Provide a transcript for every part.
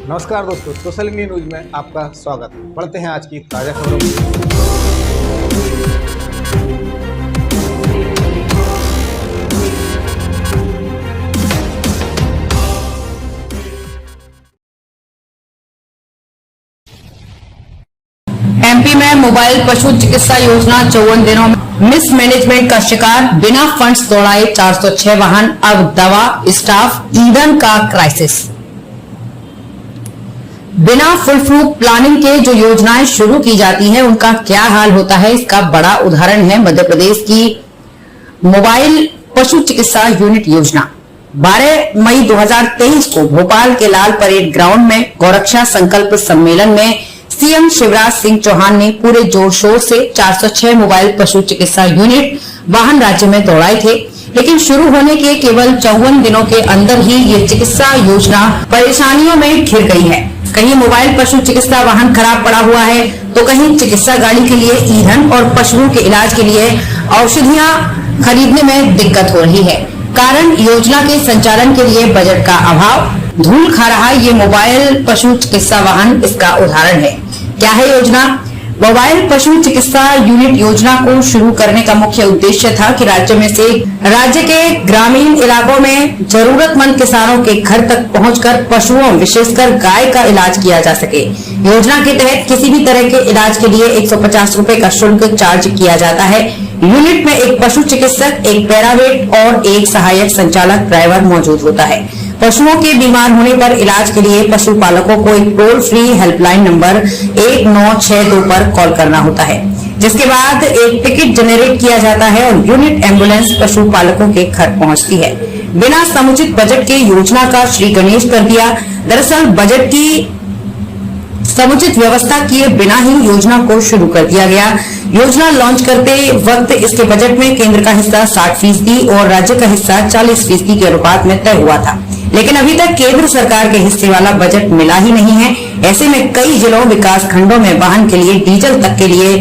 नमस्कार दोस्तों, social India news में आपका स्वागत। बढ़ते हैं आज की ताजा खबरों में। एमपी में मोबाइल पशु चिकित्सा योजना 54 दिनों में मिसमैनेजमेंट का शिकार, बिना फंड्स दौड़ाए 406 वाहन, अब दवा, स्टाफ, ईंधन का क्राइसिस। बिना फुल प्रूफ प्लानिंग के जो योजनाएं शुरू की जाती हैं उनका क्या हाल होता है, इसका बड़ा उदाहरण है मध्य प्रदेश की मोबाइल पशु चिकित्सा यूनिट योजना। 12 मई 2023 को भोपाल के लाल परेड ग्राउंड में गौरक्षा संकल्प सम्मेलन में सीएम शिवराज सिंह चौहान ने पूरे जोर शोर से 406 मोबाइल पशु चिकित्सा यूनिट वाहन राज्य में दौड़ाए थे, लेकिन शुरू होने के केवल 54 दिनों के अंदर ही ये चिकित्सा योजना परेशानियों में घिर गई है। कहीं मोबाइल पशु चिकित्सा वाहन खराब पड़ा हुआ है, तो कहीं चिकित्सा गाड़ी के लिए ईंधन और पशुओं के इलाज के लिए औषधियां खरीदने में दिक्कत हो रही है। कारण योजना के संचालन के लिए बजट का अभाव। धूल खा रहा ये मोबाइल पशु चिकित्सा वाहन इसका उदाहरण है। क्या है योजना? मोबाइल पशु चिकित्सा यूनिट योजना को शुरू करने का मुख्य उद्देश्य था कि राज्य के ग्रामीण इलाकों में जरूरतमंद किसानों के घर तक पहुंचकर पशुओं, विशेषकर गाय का इलाज किया जा सके। योजना के तहत किसी भी तरह के इलाज के लिए 150 रुपए का शुल्क चार्ज किया जाता है। यूनिट में एक पशु चिकित्सक, एक पैरावेट और एक सहायक संचालक ड्राइवर मौजूद होता है। पशुओं के बीमार होने पर इलाज के लिए पशुपालकों को एक टोल फ्री हेल्पलाइन नंबर 1962 पर कॉल करना होता है, जिसके बाद एक टिकट जनरेट किया जाता है और यूनिट एम्बुलेंस पशुपालकों के घर पहुंचती है। बिना समुचित बजट के योजना का श्री गणेश कर दिया। दरअसल बजट की समुचित व्यवस्था किए बिना ही योजना को शुरू कर दिया गया। योजना लॉन्च करते वक्त इसके बजट में केंद्र का हिस्सा 60% और राज्य का हिस्सा 40% के अनुपात में तय हुआ था, लेकिन अभी तक केंद्र सरकार के हिस्से वाला बजट मिला ही नहीं है। ऐसे में कई जिलों, विकास खंडों में वाहन के लिए डीजल तक के लिए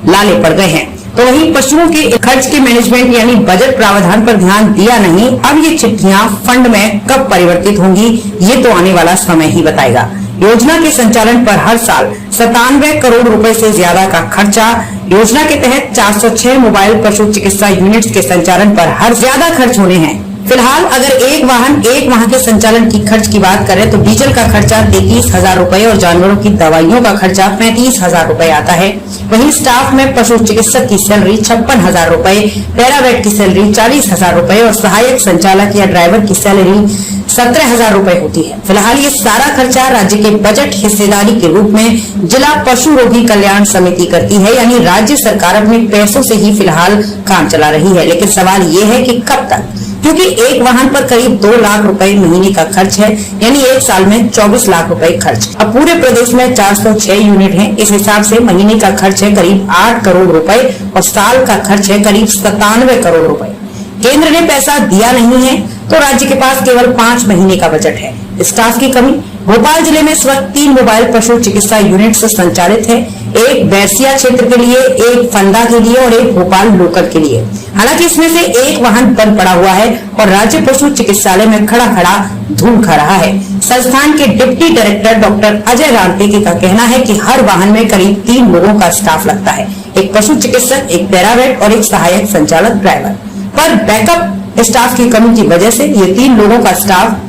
लाले पड़ गए हैं। तो वहीं पशुओं के खर्च के मैनेजमेंट यानी बजट प्रावधान पर ध्यान दिया नहीं। अब ये चिट्ठियां फंड में कब परिवर्तित होंगी, ये तो आने वाला समय ही बताएगा। योजना के संचालन पर हर साल 97 करोड़ रुपए से ज्यादा का खर्चा। योजना के तहत 406 मोबाइल पशु चिकित्सा यूनिट्स के संचालन पर हर ज्यादा खर्च होने हैं। फिलहाल अगर एक वाहन एक माह के संचालन की खर्च की बात करें तो डीजल का खर्चा 33,000 रुपए और जानवरों की दवाइयों का खर्चा 35,000 रुपए आता है। वहीं स्टाफ में पशु चिकित्सक की सैलरी 56,000 रुपए, पैरावेट की सैलरी 40,000 रुपए और सहायक संचालक या ड्राइवर की सैलरी 17,000 रुपए होती है। फिलहाल ये सारा खर्चा राज्य के बजट हिस्सेदारी के रूप में जिला पशु रोगी कल्याण समिति करती है, यानी राज्य सरकार अपने पैसों से ही फिलहाल काम चला रही है। लेकिन सवाल ये है कि कब तक, क्योंकि एक वाहन पर करीब 2 लाख रुपए महीने का खर्च है, यानी एक साल में 24 लाख रुपए खर्च। अब पूरे प्रदेश में 406 यूनिट हैं, इस हिसाब से महीने का खर्च है करीब 8 करोड़ रुपए और साल का खर्च है करीब 97 करोड़ रुपए। केंद्र ने पैसा दिया नहीं है तो राज्य के पास केवल 5 महीने का बजट है। स्टाफ की कमी। भोपाल जिले में इस वक्त 3 मोबाइल पशु चिकित्सा यूनिट संचालित है, एक बैरसिया क्षेत्र के लिए, एक फंदा के लिए और एक भोपाल लोकल के लिए। हालांकि इसमें से एक वाहन बंद पड़ा हुआ है और राज्य पशु चिकित्सालय में खड़ा खड़ा धूल खा रहा है। संस्थान के deputy director doctor Ajay Ramteke का कहना है कि हर वाहन में करीब 3 लोगों का स्टाफ लगता है, एक पशु चिकित्सक, एक पैरावेट और एक सहायक संचालक ड्राइवर। पर बैकअप स्टाफ की कमी की वजह से ये 3 लोगों का स्टाफ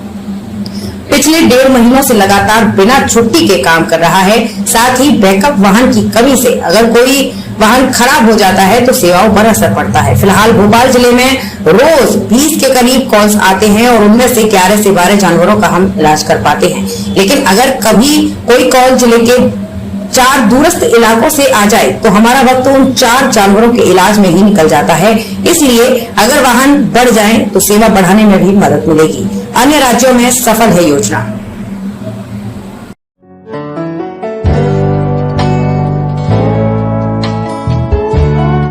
पिछले 1.5 महीनों से लगातार बिना छुट्टी के काम कर रहा है। साथ ही बैकअप वाहन की कमी से अगर कोई वाहन खराब हो जाता है तो सेवाओं पर असर पड़ता है। फिलहाल भोपाल जिले में रोज 20 के करीब कॉल्स आते हैं और उनमें से 11 से 12 जानवरों का हम इलाज कर पाते हैं। लेकिन अगर कभी कोई कॉल जिले के 4 दूरस्थ इलाकों से आ जाए तो हमारा वक्त उन 4 जानवरों के इलाज में ही निकल जाता है। इसलिए अगर वाहन बढ़ जाए तो सेवा बढ़ाने में भी मदद मिलेगी। अन्य राज्यों में सफल है योजना।